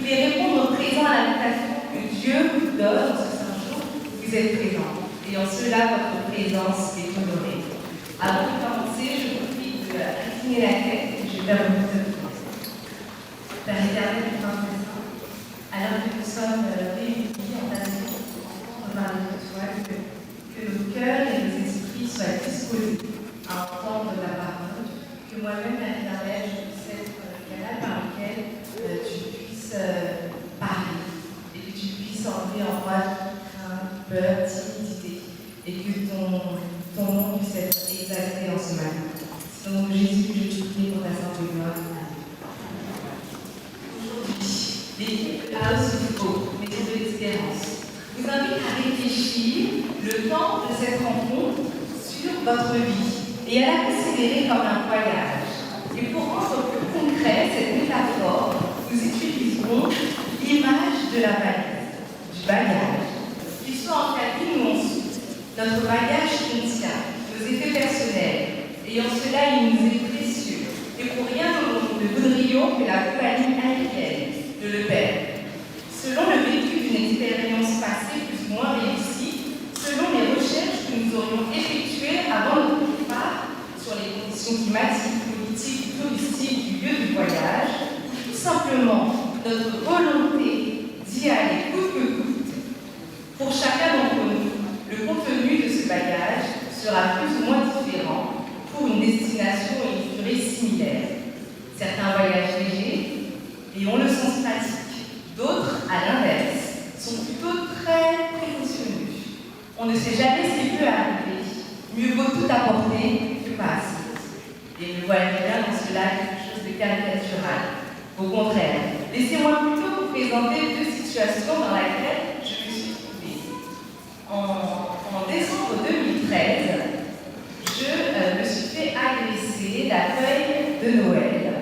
voulez répondre présent à l'invitation que Dieu vous donne en ce séjour, vous êtes présent. Et en cela, votre présence est honorée. Avant de commencer, je vous prie d'incliner la tête et je vais vous faire Père éternel, Père Saint, alors que nous sommes réunis en ta maison, en parler de toi, que nos cœurs et nos esprits soient disposés à entendre ta parole, que moi-même, Père éternel, je puisse être le canal par lequel tu puisses parler et que tu puisses enlever en moi crainte, peur, timidité et que ton nom puisse être exalté en ce matin. C'est au nom de Jésus que je te prie pour ta sainte gloire. L'équipe House of Hope, Maison de l'Espérance, vous invite à réfléchir le temps de cette rencontre sur votre vie et à la considérer comme un voyage. Et pour rendre plus concret cette métaphore, nous utiliserons l'image de la valise, du bagage. Qu'il soit en cabine ou en soute, notre bagage contient nos effets personnels et en cela il nous est précieux. Et pour rien au monde ne voudrions que la compagnie aérienne de le perdre. Selon le vécu d'une expérience passée plus ou moins réussie, selon les recherches que nous aurions effectuées avant notre départ sur les conditions climatiques, politiques, touristiques du lieu du voyage, tout simplement notre volonté d'y aller coûte que coûte. Pour chacun d'entre nous, le contenu de ce bagage sera plus ou moins différent pour une destination et une durée similaires. Certains voyagent légers et ont le sens pratique. D'autres, à l'inverse, sont plutôt très précautionneux. On ne sait jamais ce qui peut arriver. Mieux vaut tout apporter que pas assez. Et ne voyez bien dans cela quelque chose de caricatural. Au contraire, laissez-moi plutôt vous présenter deux situations dans lesquelles je me suis trouvée. En décembre 2013, je me suis fait agresser la veille de Noël.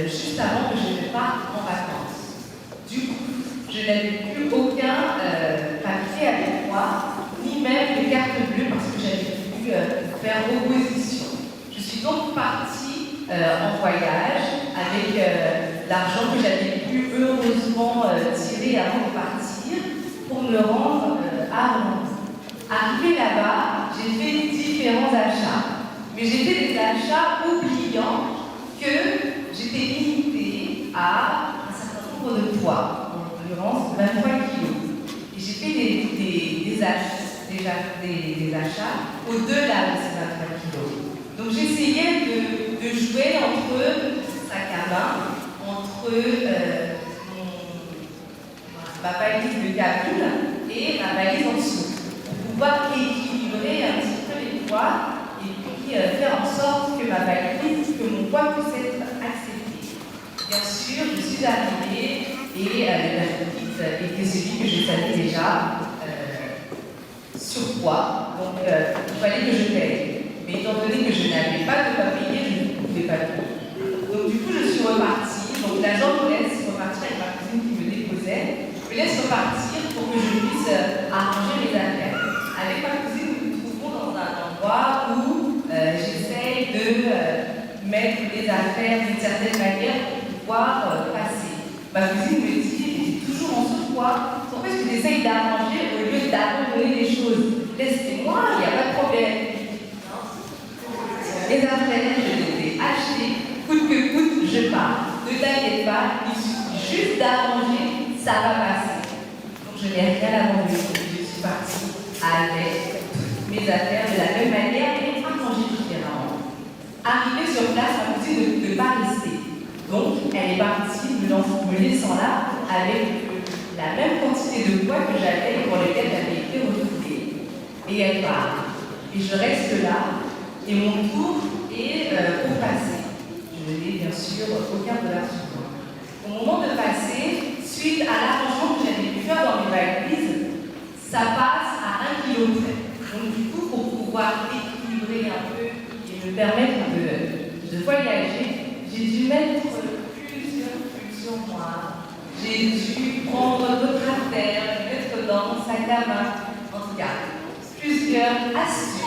Juste avant que je ne parte en vacances. Du coup, je n'avais plus aucun papier avec moi, ni même de carte bleue parce que j'avais pu faire opposition. Je suis donc partie en voyage avec l'argent que j'avais pu heureusement tirer avant de partir pour me rendre à Londres. Arrivée là-bas, j'ai fait différents achats, mais j'ai fait des achats oubliant que j'étais limitée à un certain nombre de poids, en l'occurrence 23 kilos. Et j'ai fait des achats au-delà de ces 23 kilos. Donc j'essayais de jouer entre sac à main, entre ma valise de cabine et ma valise en dessous, pour pouvoir équilibrer un petit peu les poids et puis faire en sorte que ma valise, que mon poids puisse être accepté. Bien sûr, je suis arrivée et la petite était celui que je savais déjà surpoids, donc il fallait que je paye. Mais étant donné que je n'avais pas de quoi payer, je ne pouvais pas payer. Donc du coup, je suis repartie. Donc l'agent me laisse repartir avec ma cousine qui me déposait. Je me laisse repartir pour que je puisse arranger mes affaires. Avec ma cousine, nous nous trouvons dans un endroit où j'essaye de mettre les affaires d'une certaine manière pour pouvoir passer. Ma cousine me dit, toujours en surpoids, pourquoi est-ce que tu essayes d'arranger au lieu d'abandonner les choses? Laissez-moi, il n'y a pas de problème. Les affaires, je les ai achetées, coûte que coûte, je pars. Ne t'inquiète pas, il suffit juste d'arranger, ça va passer. Donc je n'ai rien abandonné, je suis partie avec mes affaires de la même manière, mais arrangées différemment. Arrivée sur place, ma cousine ne peut pas rester. Donc elle est partie, me laissant là avec la même quantité de poids que j'avais et pour lequel j'avais été retrouvée. Et elle part. Et je reste là. Et mon tour est pour passer. Je n'ai bien sûr aucun dollar sur moi. Au moment de passer, suite à l'arrangement que j'avais pu faire dans mes valises, ça passe à 1 kg près. Donc du coup, pour pouvoir équilibrer un peu et me permettre de voyager, j'ai dû mettre plusieurs pulsions noires. J'ai dû prendre d'autres affaires, mettre dans mon sac à main. En tout cas, plusieurs astuces.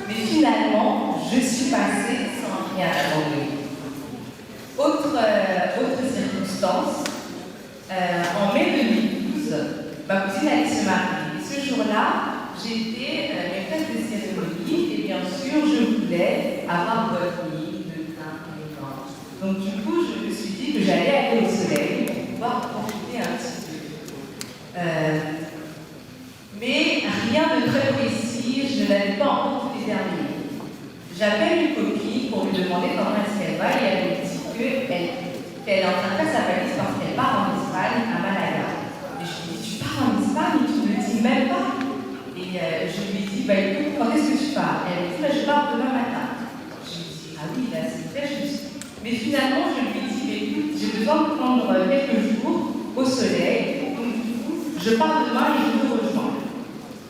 Mais finalement, je suis passée sans rien abandonner. Autre circonstance, En mai 2012, ma cousine allait se marier. Et ce jour-là, j'étais maîtresse de cérémonie et bien sûr, je voulais avoir votre ligne de teint et vin. Donc du coup, je me suis dit que j'allais aller au soleil pour pouvoir profiter un petit peu. Mais rien de très précis, je n'avais pas encore tout déterminé. J'appelle une copine pour lui demander comment est-ce qu'elle va et elle me dit qu'elle est en train de faire sa valise parce qu'elle part en Espagne, à Malaga. Et je lui dis, tu pars en Espagne et tu ne me dis même pas. Et je lui dis, bah écoute, quand est-ce que tu pars? Elle me dit, bah, je pars demain matin. Je lui dis, ah oui, là c'est très juste. Mais finalement, je lui dis, mais écoute, j'ai besoin de prendre quelques jours au soleil. Donc du coup, je pars demain et je te rejoins.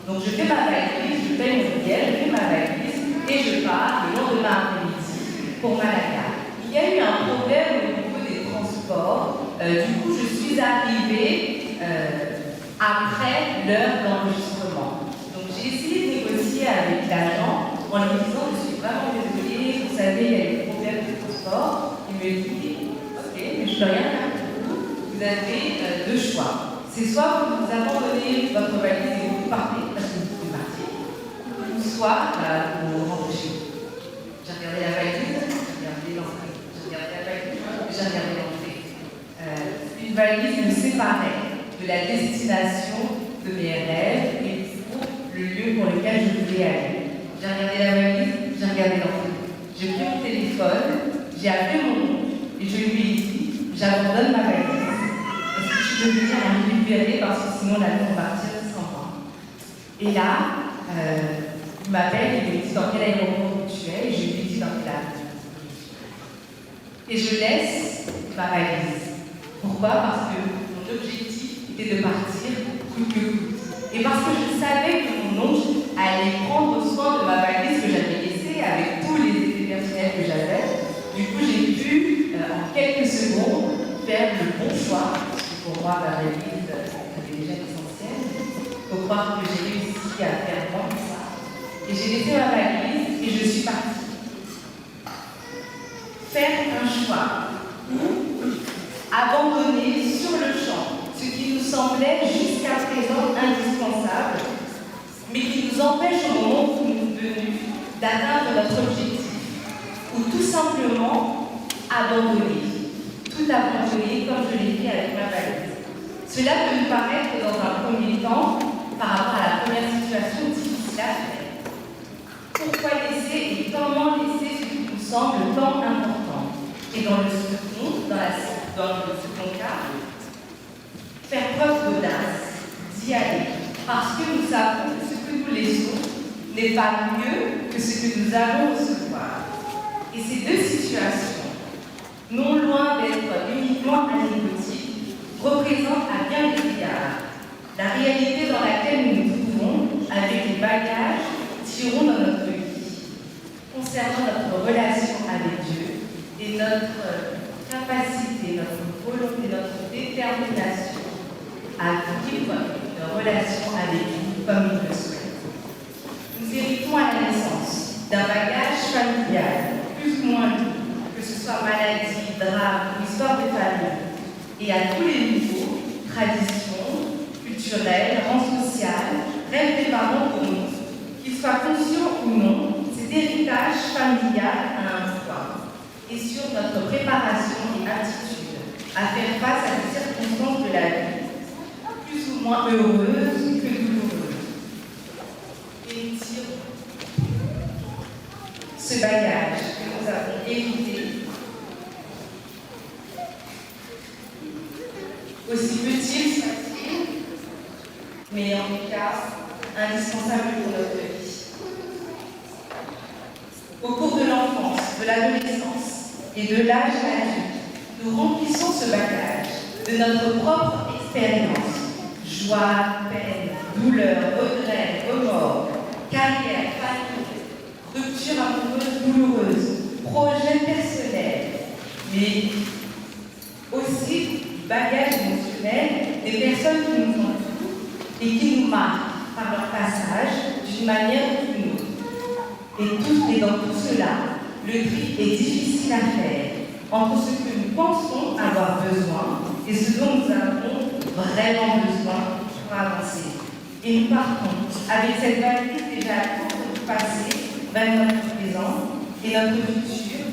Donc je fais ma valise, je paye mon billet, je fais ma valise et je pars le lendemain après-midi pour Malaga. Il y a eu un problème au niveau des transports. Du coup, je suis arrivée après l'heure d'enregistrement. Donc j'ai essayé de négocier avec l'agent en lui disant je suis vraiment désolée, vous savez, il y a eu des problèmes de transport. Il me dit ok, mais je ne peux rien faire pour vous. Vous avez deux choix. C'est soit vous abandonnez votre valise et vous partez parce que vous pouvez partir, ou soit vous rentrez chez vous. J'ai regardé la valise, j'ai regardé l'entrée. J'ai regardé la valise, j'ai regardé l'entrée. Une valise me séparait de la destination de mes rêves et pour le lieu pour lequel je voulais aller. J'ai regardé la valise, j'ai regardé l'entrée. J'ai pris mon téléphone, j'ai appelé mon oncle et je lui ai dit j'abandonne ma valise. Est-ce que je peux venir la récupérer parce que sinon la vie va partir sans moi. Et là, il m'appelle, il me dit dans quel aéroport tu es et je lui dis dans quel aéroport. Et je laisse ma valise. Pourquoi? Parce que mon objectif était de partir coûte que coûte. Et parce que je savais que mon oncle allait prendre soin de ma valise que j'avais laissée avec tous les effets personnels que j'avais. Du coup, j'ai pu, en quelques secondes, faire le bon choix. Pour moi, ma valise était déjà essentielle. Il faut croire que j'ai réussi à faire moins que ça. Et j'ai laissé ma valise et je suis partie. Faire un choix ou abandonner sur le champ ce qui nous semblait jusqu'à présent indispensable, mais qui nous empêche au moment où nous venons d'atteindre notre objectif, ou tout simplement abandonner. Tout abandonner comme je l'ai fait avec ma valise. Cela peut nous paraître dans un premier temps, par rapport à la première situation, difficile à faire. Pourquoi laisser et comment laisser ce qui nous semble tant important? Et dans le second cas, faire preuve d'audace, d'y aller, parce que nous savons que ce que nous laissons n'est pas mieux que ce que nous allons recevoir. Et ces deux situations, non loin d'être uniquement anecdotiques, représentent à bien des égards la réalité dans laquelle nous nous trouvons avec les bagages qui tirons dans notre vie, concernant notre relation avec Dieu et notre capacité, notre volonté, notre détermination à vivre une relation avec lui comme il le souhaite. Nous héritons à la naissance d'un bagage familial, plus ou moins lourd, que ce soit maladie, drame, histoire de famille, et à tous les niveaux, traditions, culturelles, rang social, rêves des parents pour nous, qu'ils soient conscients ou non, cet héritage familial a un poids, et sur notre préparation et aptitude à faire face à des circonstances de la vie, plus ou moins heureuses que douloureuses. Et nous tirons ce bagage que nous avons hérité, aussi petit soit-il, mais en tout cas indispensable pour notre vie. Au cours de l'enfance, de l'adolescence et de l'âge adulte, nous remplissons ce bagage de notre propre expérience. Joie, peine, douleur, regret, remords, carrière, famille, rupture amoureuse douloureuse, projets personnels, mais aussi bagage émotionnel des personnes qui nous entourent et qui nous marquent par leur passage d'une manière ou d'une autre. Et dans tout cela, le tri est difficile à faire entre ce que nous pensons avoir besoin et ce dont nous avons vraiment besoin pour avancer. Et nous partons avec cette valise déjà courte du passé vers notre présent et notre futur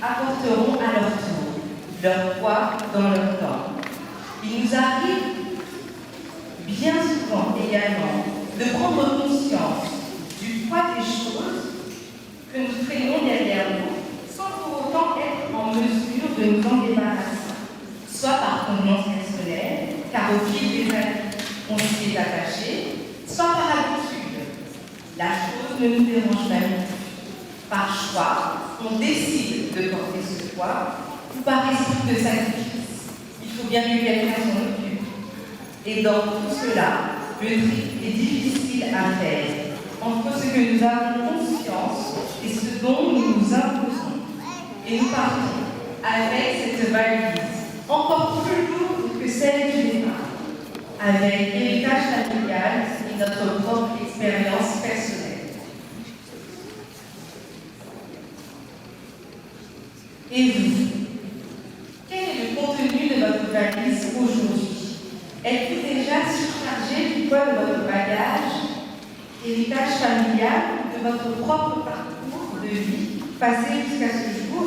apporteront à leur tour leur poids dans leur temps. Il nous arrive bien souvent également de prendre conscience du poids des choses que nous traînons derrière nous sans pour autant être en mesure de nous en débarrasser, soit par convenance personnelle, car au fil des années on s'y est attaché, soit par habitude. La chose ne nous dérange pas non plus. Par choix, on décide de porter ce poids ou par esprit de sacrifice. Il faut bien que quelqu'un s'en occupe. Et dans tout cela, le tri est difficile à faire entre ce que nous avons conscience et ce dont nous nous imposons. Et nous partons avec cette valise, encore plus lourde que celle du départ, avec l'héritage familial et notre propre expérience personnelle. Et vous, quel est le contenu de votre valise aujourd'hui? Êtes-vous déjà surchargé du poids de votre bagage, héritage familial, de votre propre parcours de vie, passé jusqu'à ce jour?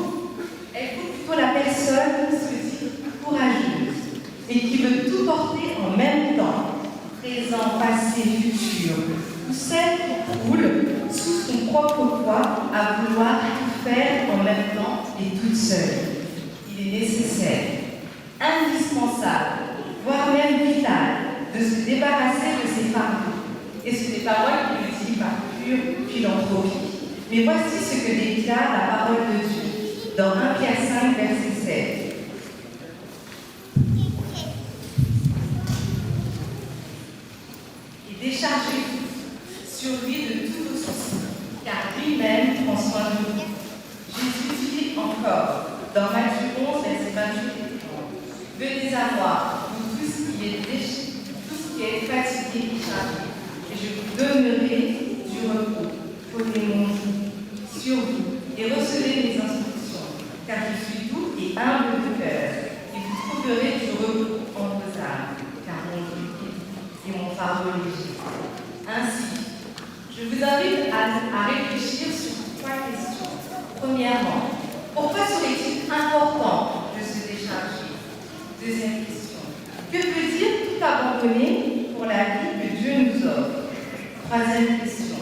Êtes-vous plutôt la personne qui se dit courageuse et qui veut tout porter en même temps, présent, passé, futur, ou celle qui roule sous son propre poids à vouloir tout faire en même temps et toute seule? Il est nécessaire, indispensable, voire même vital, de se débarrasser de ces fardeaux. Et ce n'est pas moi qui le dis par pure philanthropie. Mais voici ce que déclare la parole de Dieu dans 1 Pierre 5, verset 7. Et déchargez-vous sur lui de tous vos soucis, car lui-même prend soin de vous. Jésus dit encore dans Matthieu 11, verset 28 et 30. Venez à moi, vous tous qui êtes fatigués et chargés, et je vous donnerai du repos. Prenez mon joug sur vous et recevez mes instructions, car je suis doux et humble de cœur, et vous trouverez du repos en vos âmes, car mon joug est doux et mon fardeau léger. Ainsi, je vous invite à réfléchir sur 3 questions. Premièrement, pourquoi serait-il important de se décharger? Deuxième question, que veut dire tout abandonner pour la vie que Dieu nous offre? Troisième question,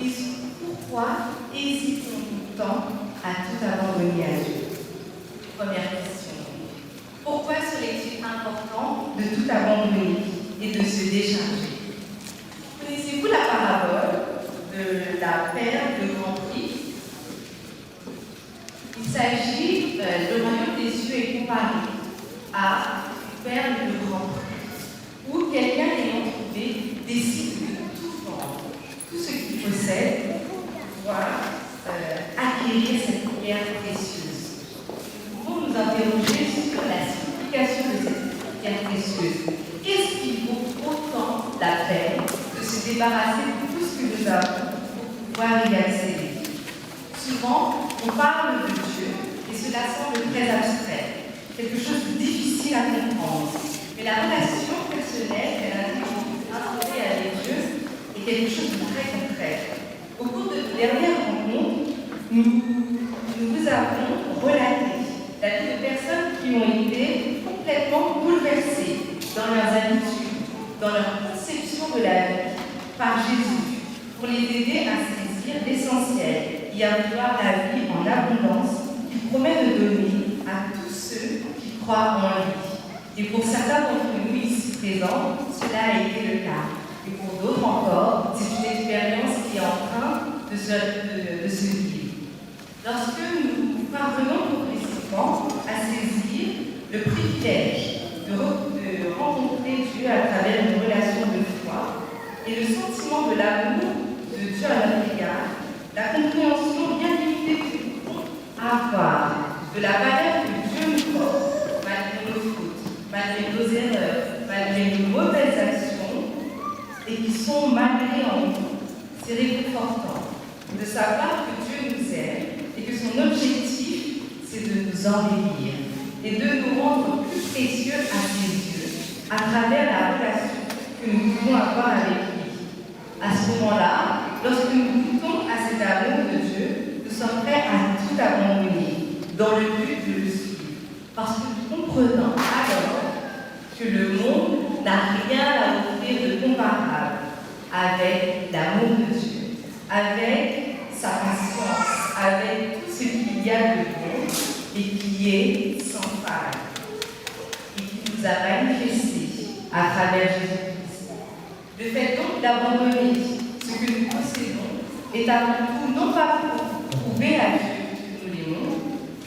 et pourquoi hésitons-nous tant à tout abandonner à Dieu? Première question, pourquoi serait-il important de tout abandonner et de se décharger? Connaissez-vous la parabole de la perle de Grand Prix? Il s'agit, le royaume des cieux est comparé à une perle de Grand Prix, où quelqu'un ayant trouvé décide de tout vendre, tout ce qu'il possède, pour pouvoir acquérir cette pierre précieuse. Nous pouvons nous interroger sur la signification de cette pierre précieuse. Qu'est-ce qui vaut autant la peine de se débarrasser de tout ce que nous avons pour pouvoir y accéder? Souvent, on parle de Dieu et cela semble très abstrait, quelque chose de difficile à comprendre. Mais la relation personnelle et l'intimité avec Dieu est quelque chose de très concret. Au cours de nos dernières rencontres, nous vous avons relaté la vie de personnes qui ont été complètement bouleversées dans leurs habitudes, dans leur conception de la vie par Jésus, pour les aider à saisir l'essentiel et à vouloir la vie en abondance qu'il promet de donner à tous ceux qui croient en lui. Et pour certains d'entre nous ici présents, cela a été le cas. Et pour d'autres encore, c'est une expérience qui est en train de se vivre. Lorsque nous parvenons progressivement à saisir le privilège de rencontrer Dieu à travers une relation de foi et le sentiment de l'amour de Dieu à notre égard, la compréhension bien limitée que nous pouvons avoir de la valeur que Dieu nous porte, malgré nos fautes, malgré nos erreurs, malgré nos mauvaises actions, et qui sont malgrées en nous, c'est réconfortant de savoir que Dieu nous aime et que son objectif, c'est de nous embellir et de nous rendre plus précieux à ses yeux à travers que nous pouvons avoir avec lui. À ce moment-là, lorsque nous goûtons à cet amour de Dieu, nous sommes prêts à tout abandonner dans le but de le suivre. Parce que nous comprenons alors que le monde n'a rien à offrir de comparable avec l'amour de Dieu, avec sa patience, avec tout ce qu'il y a de bon et qui est sans faille, et qui nous a manifesté à travers Jésus-Christ. Le fait donc d'abandonner ce que nous possédons est avant tout non pas pour prouver à Dieu que nous l'aimons,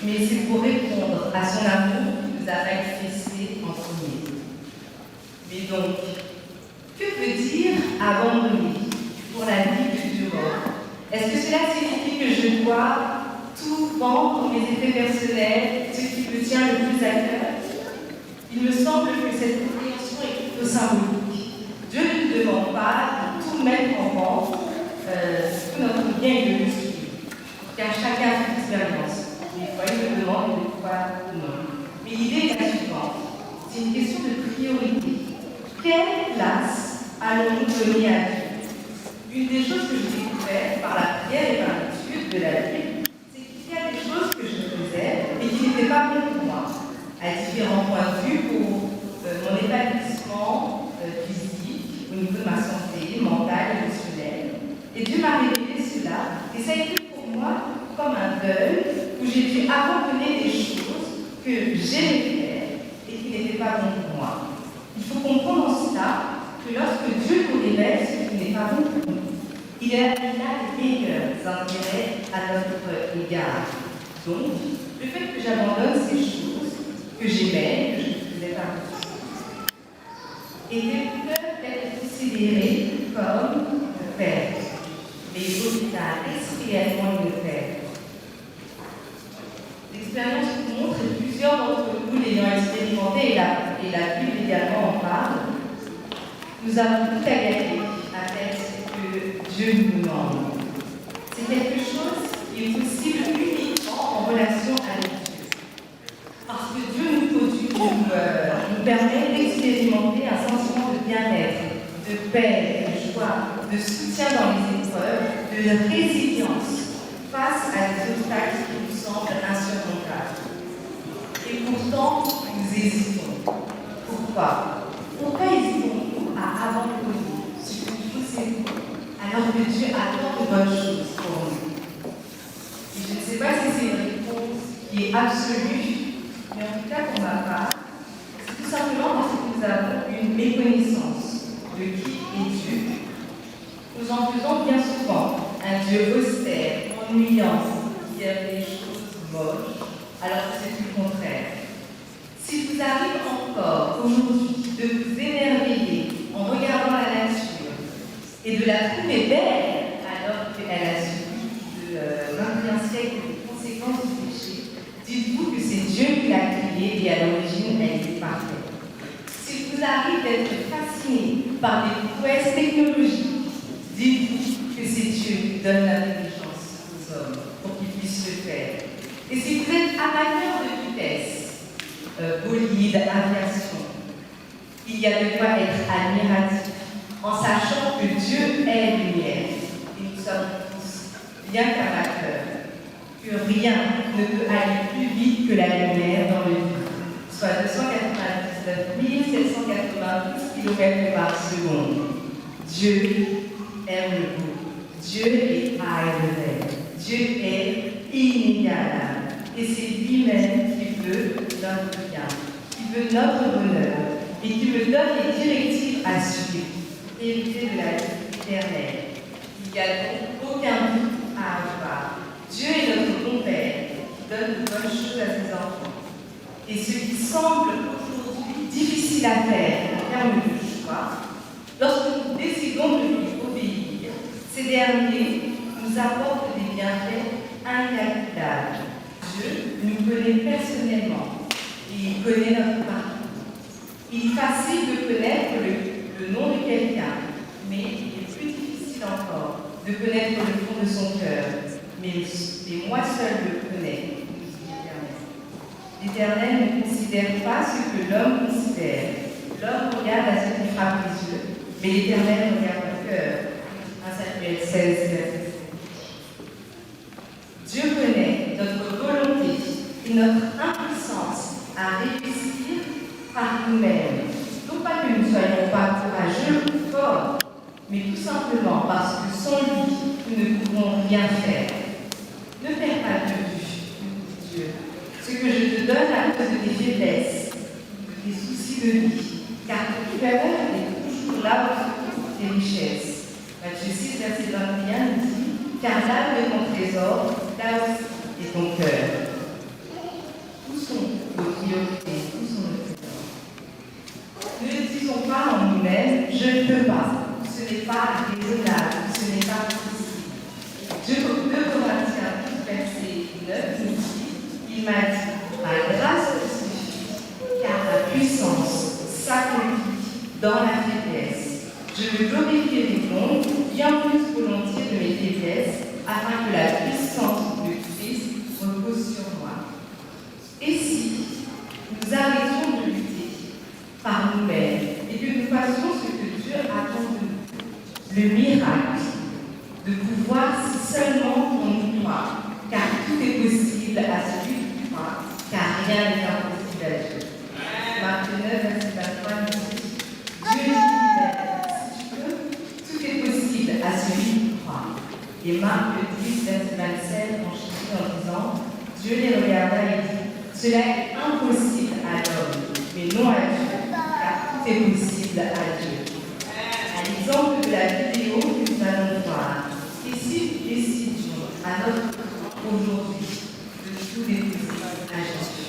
mais c'est pour répondre à son amour qui nous a manifesté en premier. Mais donc, que veut dire abandonner pour la vie de Dieu? Est-ce que cela signifie que je dois tout vendre pour mes effets personnels, ce qui me tient le plus à cœur? Il me semble que cette compréhension est plutôt symbolique. Dieu ne nous demande pas de tout mettre en vente, tout notre bien et de le suivre, car chacun a une expérience. Des fois, il me demande, des fois, non. Mais l'idée est la suivante. C'est une question de priorité. Quelle place allons-nous donner à Dieu? Une des choses que j'ai découvertes par la prière et par l'étude de la Bible, c'est qu'il y a des choses que je faisais et qui n'étaient pas bonnes pour moi, à différents points de vue pour mon épanouissement physique, au niveau de ma santé mentale, émotionnelle. Et Dieu m'a révélé cela, et ça a été pour moi comme un deuil où j'ai dû abandonner des choses que j'aimais faire et qui n'étaient pas bonnes pour moi. Il faut comprendre en cela que lorsque Dieu nous révèle ce qui n'est pas bon pour nous, il a les meilleurs intérêts à notre égard. Donc, le fait que j'abandonne ces choses que j'aimais, que je ne faisais pas et peuvent être considérées comme perte. Mais au-delà, est-ce réellement une perte? L'expérience nous montre, et plusieurs d'entre nous l'ayant expérimenté, et la Bible également en parle, nous avons tout à gagner à faire ce que Dieu nous demande. C'est quelque chose qui est possible uniquement en relation avec Dieu. Parce que Dieu nous permet d'expérimenter un sentiment de bien-être, de paix, de joie, de soutien dans les épreuves, de résilience face à des obstacles qui nous semblent insurmontables. Et pourtant, nous hésitons. Pourquoi? Pourquoi hésitons-nous à abandonner ce que nous possédons alors que Dieu a tant de bonnes choses pour nous? Et je ne sais pas si c'est une réponse qui est absolue, mais en tout cas pour ma part, c'est tout simplement parce que nous avons une méconnaissance de qui est Dieu. Nous en faisons bien souvent un Dieu austère, ennuyant, qui aime les choses moches, alors que c'est tout le contraire. S'il vous arrive encore aujourd'hui de vous émerveiller en regardant la nature et de la trouver belle alors qu'elle a subi de 21 siècles de conséquences du péché, dites-vous que c'est Dieu qui l'a créée et à l'origine elle est parfaite. S'il vous arrive d'être fasciné par des prouesses technologiques, dites-vous que c'est Dieu qui donne l'intelligence aux hommes pour qu'ils puissent le faire. Et si vous êtes amateur de vitesse, bolide, aviation, il y a de quoi être admiratif en sachant que Dieu est lumière et nous sommes tous bien qu'amateurs, que rien ne peut aller plus vite que la lumière dans le vide, soit 299 792 km par seconde. Dieu aime le beau, Dieu est high level, Dieu est inégalable et c'est lui-même qui veut notre bien, qui veut notre bonheur et qui me donne les directives à suivre pour éviter de la vie éternelle. Il n'y a donc aucun but à avoir. Dieu est notre bon Père qui donne de bonnes choses à ses enfants. Et ce qui semble aujourd'hui difficile à faire en termes de choix, lorsque nous décidons de lui obéir, ces derniers nous apportent des bienfaits incalculables. Dieu nous connaît personnellement et il connaît notre parcours. Il est facile de connaître le nom de quelqu'un, mais il est plus difficile encore de connaître le fond de son cœur. Mais moi seul le connais, nous dit l'Éternel. L'Éternel ne considère pas ce que l'homme considère. L'homme regarde à ce qui frappe les yeux, Mais l'Éternel regarde le cœur. 1 Samuel 16, verset 7. Dieu connaît notre volonté et notre impuissance à réussir par nous-mêmes. Non pas que nous ne soyons pas courageux ou forts, mais tout simplement parce que sans lui, nous ne pouvons rien faire. Ne perds pas de vue, Dieu, ce que je te donne à cause de tes faiblesses, de tes soucis de vie, car ton cœur est toujours là où se trouvent tes richesses. Matthieu 6, verset 21 nous dit, car là où est ton trésor, là aussi est ton cœur. Où sont vos priorités? Où sont nos trésors? Ne disons pas en nous-mêmes, je ne peux pas, ce n'est pas raisonnable, ce n'est pas possible. 2 Corinthiens 12, verset 9 nous dit, il m'a dit, ma grâce te suffit, car la puissance s'accomplit dans la faiblesse. Je me glorifierai donc bien plus volontiers de mes faiblesses, afin que la puissance de Christ repose sur moi. Et si nous arrêtions de lutter par nous-mêmes et que nous fassions ce que Dieu attend de nous, le miracle de pouvoir si seulement on y croit, car tout est possible à celui qui croit, car rien n'est impossible à Dieu. Marc 9, verset 23 nous dit, Dieu dit, si tu veux, tout est possible à celui qui croit. Et Marc 10, verset 27 enchaîne en disant, Dieu les regarda et dit, cela est impossible à l'homme, mais non à Dieu, car tout est possible à Dieu. À l'exemple de la vidéo que nous allons voir, et si nous décidions à notre tour aujourd'hui de tout déposer à Jésus.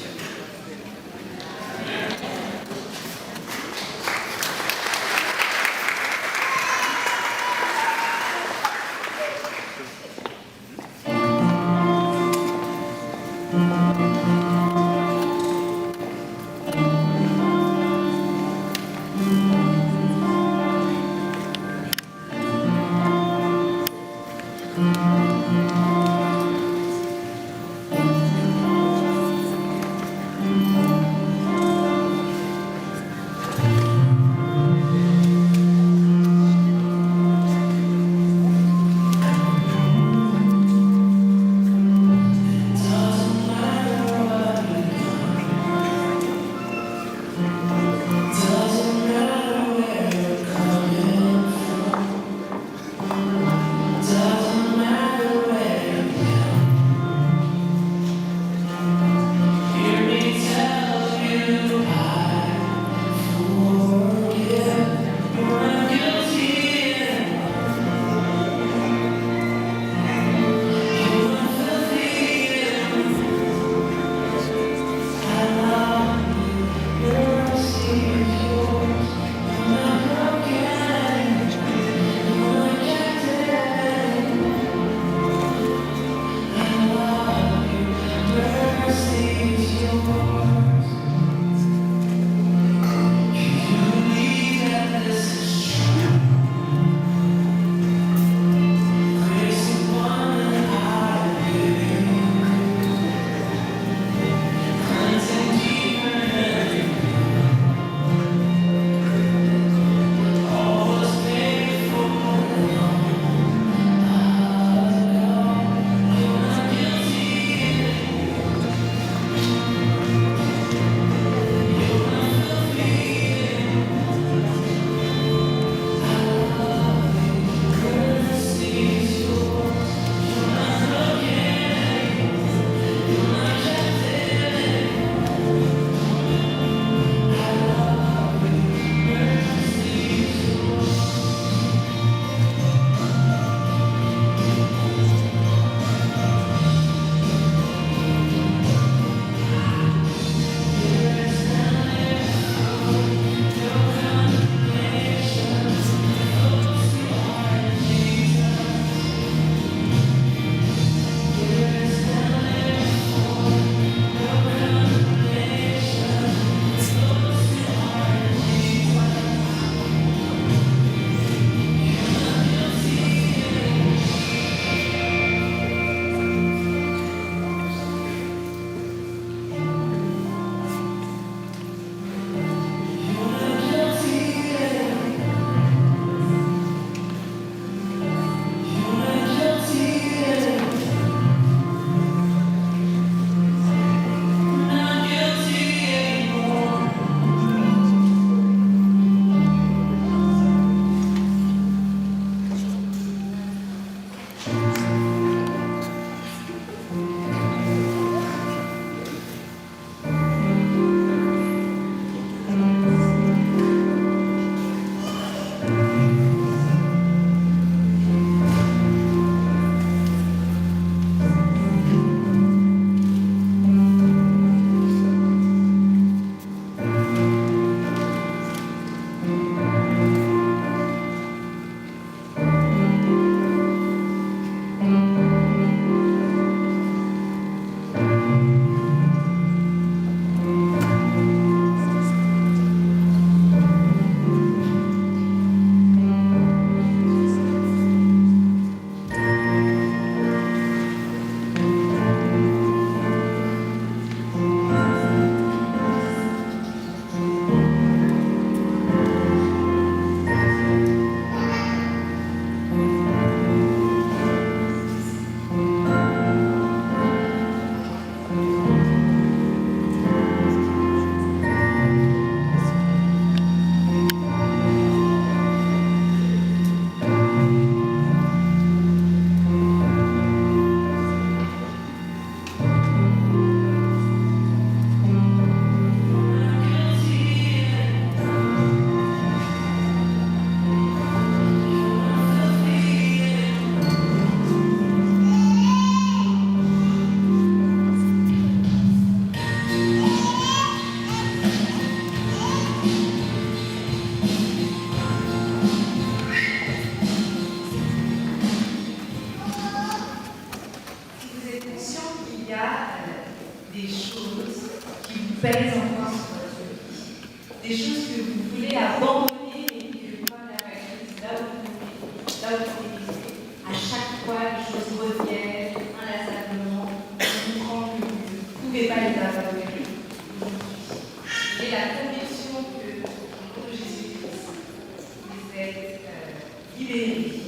libérer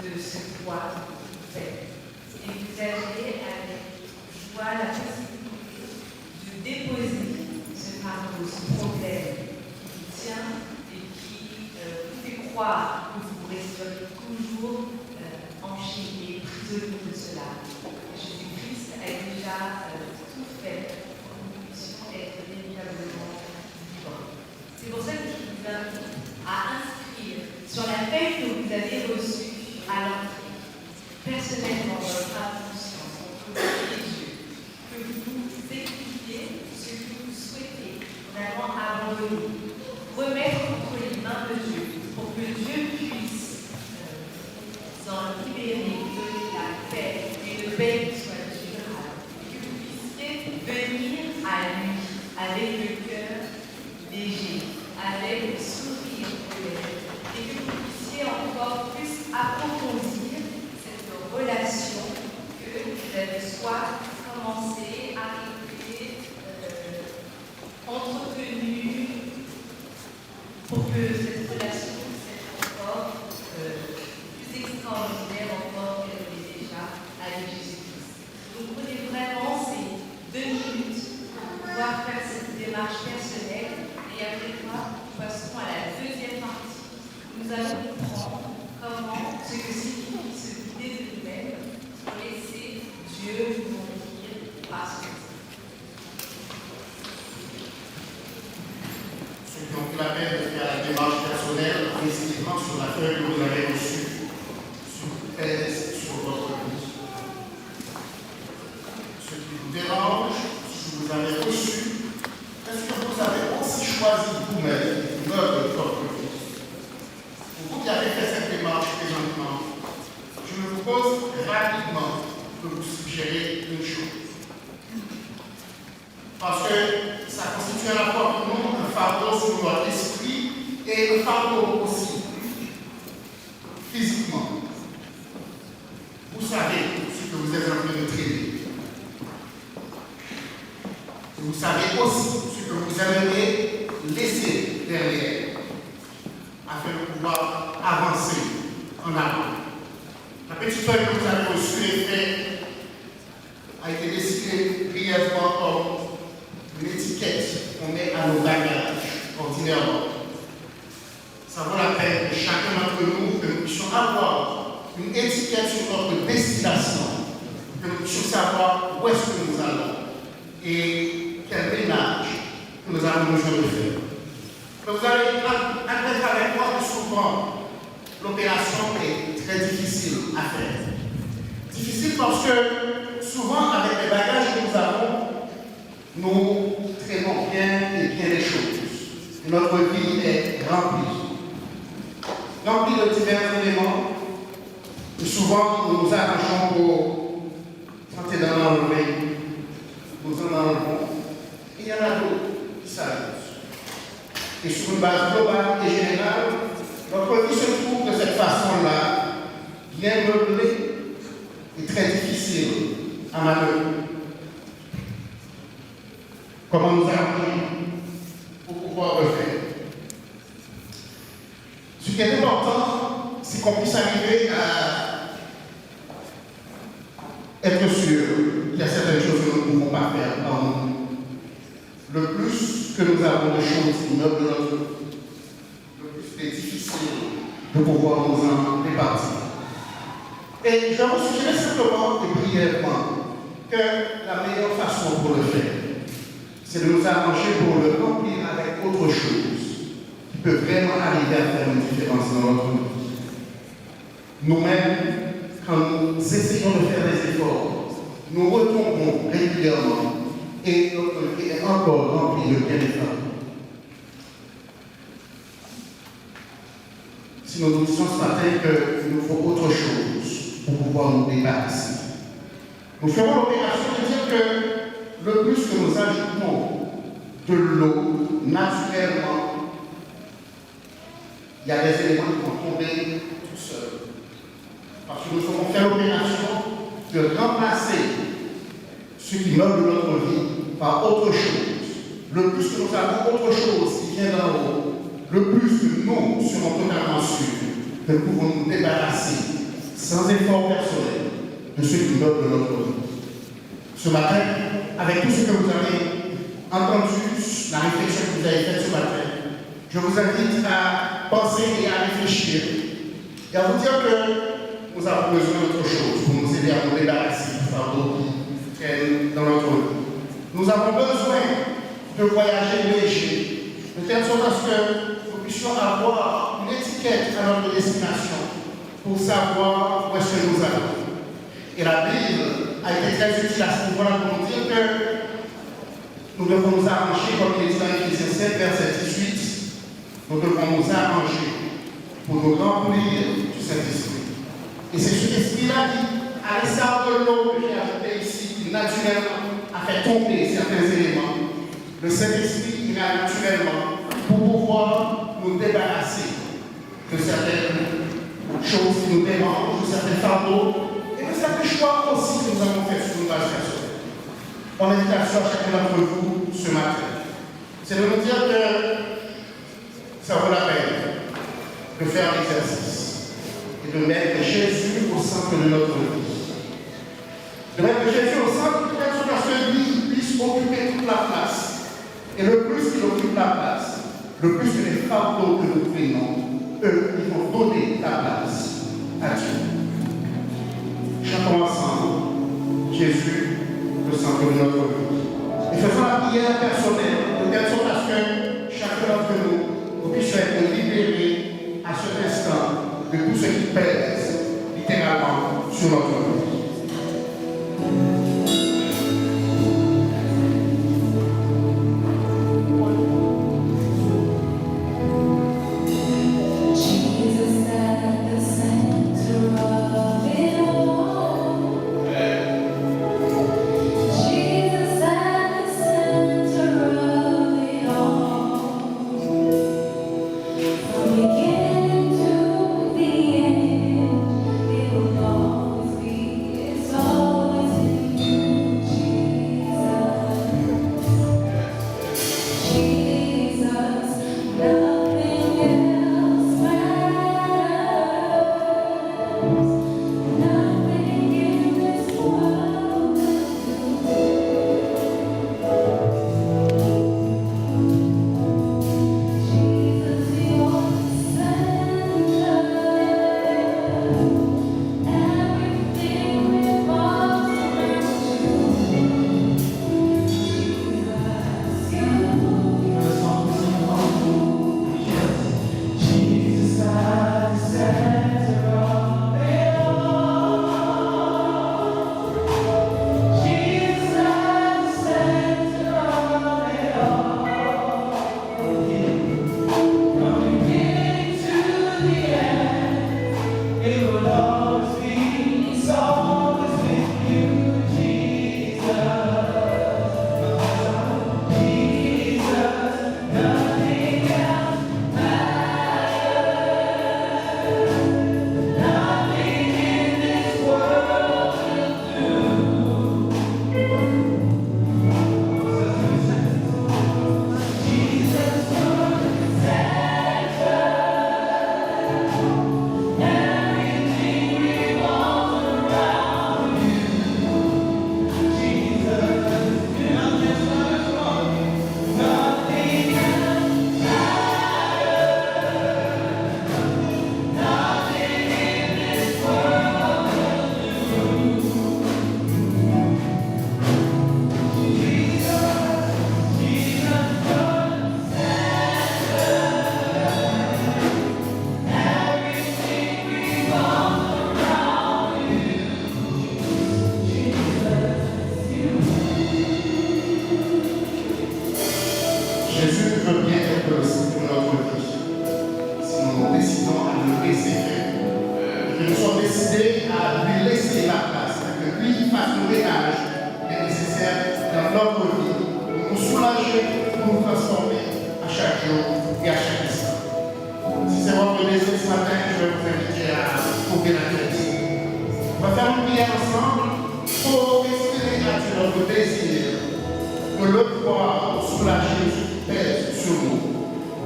de ce poids que vous faites. Et vous avez avec joie la possibilité de déposer ce fardeau, ce problème qui vous tient et qui vous fait croire que vous resterez toujours enchaîné, prisonnier de cela. Jésus-Christ a déjà tout fait pour que nous puissions être véritablement libres. C'est pour ça que je vous invite à inscrire sur la feuille que vous avez reçue à l'entrée, personnellement dans votre inconscience, entre les yeux, que vous écriviez ce que vous souhaitez vraiment abandonner, remettre entre les mains de Dieu, pour que Dieu puisse en libérer, donner la paix, et une paix qui soit durable, et que vous puissiez venir à lui avec le cœur léger, avec le sourire ouvert, et que vous puissiez encore plus approfondir cette relation que vous avez soit commencé à répéter, entretenue, pour que cette relation puisse être encore plus extraordinaire encore qu'elle l'est déjà avec Jésus-Christ. Donc prenez vraiment ces 2 minutes pour pouvoir faire cette démarche personnelle et après quoi, nous passons à la deuxième partie. Nous allons comprendre comment ce que signifie se vider de nous-mêmes pour laisser Dieu nous remplir par son esprit. Ceux qui ont pris la peine de faire la démarche personnelle, précisément sur la feuille que vous avez reçue, sur votre vie. Ce qui vous dérange, ce que vous avez reçu, est-ce que vous avez aussi choisi vous-même l'œuvre de votre vie? Pour vous qui avez fait cette démarche présentement, je me propose rapidement de vous suggérer une chose. Parce que ça constitue à la fois pour nous un fardeau sur notre esprit et un fardeau aussi physiquement. Vous savez ce que vous êtes en train de traiter. Vous savez aussi ce que vous aimeriez laisser derrière afin de pouvoir avancer en avant. La petite feuille que vous avez reçue est faite, a été dessinée brièvement comme une étiquette qu'on met à nos bagages ordinairement. Ça vaut la peine que chacun d'entre nous, que nous puissions avoir une étiquette sur notre destination, que nous puissions savoir où est-ce que nous allons et quel ménage que nous avons besoin de faire. Mais vous allez admettre avec moi que souvent, l'opération est très difficile à faire. Difficile parce que souvent, avec les bagages que nous avons, nous traînons bien et bien les choses. Et notre vie est remplie. Remplie de divers éléments. Et souvent, nous nous arrangeons pour tenter d'en enlever. Nous en enlevons. Et il y en a d'autres qui s'ajoutent. Et sur une base globale et générale, notre vie se trouve de cette façon-là, bien meublée et très difficile à manœuvrer. Comment nous arranger pour pouvoir le faire? Ce qui est important, c'est qu'on puisse arriver à être sûr qu'il y a certaines choses que nous ne pouvons pas faire par nous. Le plus que nous avons de choses qui meublent notre vie, le plus c'est difficile de pouvoir nous en départir. Et je vous suggère simplement et brièvement que la meilleure façon pour le faire, c'est de nous arranger pour le remplir avec autre chose qui peut vraiment arriver à faire une différence dans notre vie. Nous-mêmes, quand nous essayons de faire des efforts, nous retombons régulièrement et notre vie est encore remplie de bienfaits. Si nous nous disons ce matin qu'il nous faut autre chose pour pouvoir nous débarrasser, nous ferons l'opération de dire que le plus que nous ajoutons de l'eau, naturellement, il y a des éléments qui vont tomber tout seuls. Parce que nous avons fait l'opération de remplacer ce qui meuble notre vie par autre chose. Le plus que nous avons autre chose qui vient d'en haut, le plus que nous serons totalement sûrs que nous pouvons nous débarrasser sans effort personnel de ce qui donne de notre vie. Ce matin, avec tout ce que vous avez entendu, la réflexion que vous avez faite ce matin, je vous invite à penser et à réfléchir et à vous dire que nous avons besoin d'autre chose pour nous aider à nous débarrasser du fardeau qui traîne dans notre vie. Nous avons besoin de voyager léger, de telle sorte à ce que nous puissions avoir une étiquette à notre destination pour savoir où est-ce que nous allons. Et la Bible a été très utile à ce niveau-là pour nous dire que nous devons nous arranger, comme il est dit dans Éphésiens 7, verset 18, nous devons nous arranger pour nous remplir du Saint-Esprit. Et c'est cet esprit-là qui, à l'instar de l'eau que j'ai ajouté ici, qui naturellement a fait tomber certains éléments, le Saint-Esprit ira naturellement pour pouvoir nous débarrasser de certaines choses qui nous dérangent, de certains fardeaux, et de certains choix aussi que nous avons fait sur nos bases personnelles. Mon invitation à chacun d'entre vous ce matin, c'est de nous dire que ça vaut la peine de faire l'exercice et de mettre Jésus au centre de notre vie. De mettre Jésus au centre de notre vie parce que lui puisse occuper toute la place. Et le plus qu'il occupe la place, le plus que les fardeaux que nous prenons, eux, il faut donner la place à Dieu. Chantons ensemble Jésus, le centre de notre vie. Et faisons la prière personnelle, de telle sorte à ce que chacun d'entre nous puisse être libéré à cet instant de tout ce qui pèse littéralement sur notre vie.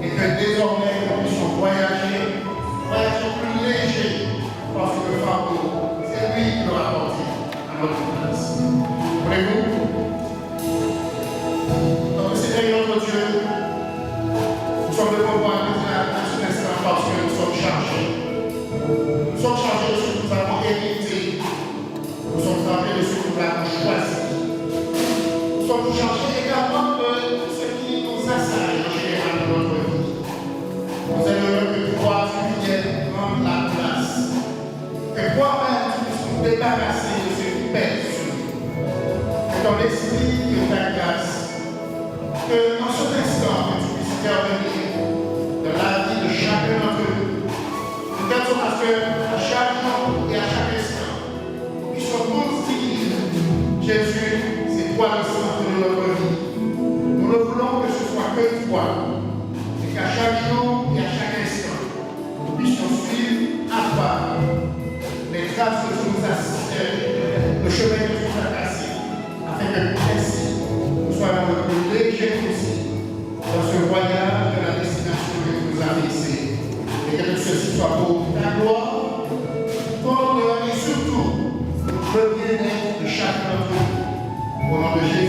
Et que désormais, nous puissions voyager plus débarrasser de ce qui pèse sur nous. Que ton esprit et ta grâce, que en cet instant, que tu puisses intervenir dans la vie de chacun d'entre nous. Nous permettons à ce qu'à chaque jour et à chaque instant, nous puissions tous dire, Jésus, c'est toi le centre de notre vie. Nous ne voulons que ce soit que toi. Et qu'à chaque jour et à chaque instant, nous puissions suivre à part les traces que tu nous as citées, le chemin que tu nous as tracé, afin que ainsi nous soyons le plus léger possible dans ce voyage de la destination que tu nous as fixée. Et que ceci soit pour ta gloire, ton honneur et surtout le bien-être de chacun d'entre nous. Au nom de Jésus.